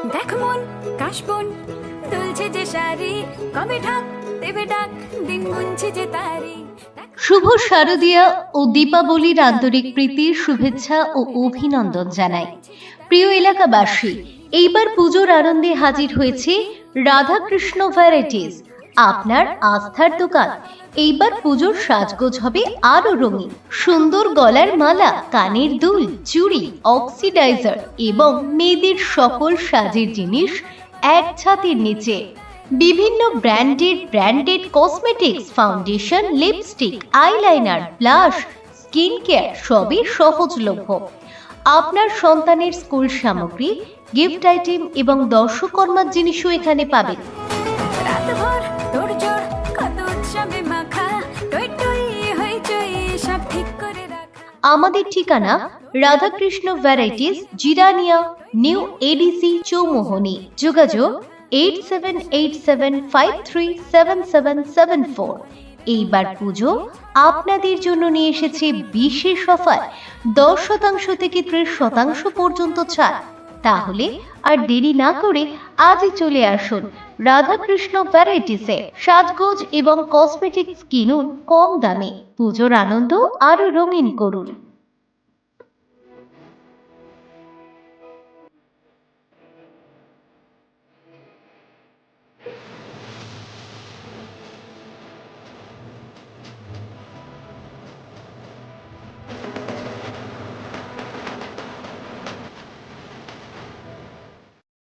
দেখ মন কাশবন দুলছে যে শাড়ি, কবে ঢাক দেবে ডাক, দিন গুনছে যে তারি। শুভ শারদীয়া ও দীপাবলির আন্তরিক প্রীতির শুভেচ্ছা ও অভিনন্দন জানাই। প্রিয় এলাকাবাসী, এইবার পুজোর আনন্দে হাজির হয়েছে রাধাকৃষ্ণ ভ্যারাইটিস, আপনার আস্থার দোকান। এইবার পুজোর সাজগোজ হবে আরো রঙিন। সুন্দর গলার মালা, কানের দুল, চুড়ি, অক্সিডাইজার এবং মেয়েদের সকল সাজের জিনিস এক ছাদের নিচে। বিভিন্ন branded cosmetics, foundation, lipstick, eyeliner, blush, skin care সবই সহজলভ্য। আপনার সন্তানের স্কুল সামগ্রী, গিফট আইটেম এবং দর্শকর্মার জিনিসও এখানে পাবেন। রাতভর তোড়জোড়, কত উৎসবে মাখা, টই টই হইচই সব ঠিক করে রাখ। আমাদের ঠিকানা Radhakrishna varieties, Jirania, new ADC, Chowmuhani. যোগাযোগ 8787537774। এইবার পুজো আপনাদের জন্য নিয়ে এসেছে বিশেষ অফার, 10% থেকে 30% পর্যন্ত ছাড়। তাহলে আর দেরি না করে আজই চলে আসুন রাধাকৃষ্ণ ভ্যারাইটিসে। সাজগোজ এবং কসমেটিক্স কিনুন কম দামে, পুজোর আনন্দ আরো রঙিন করুন।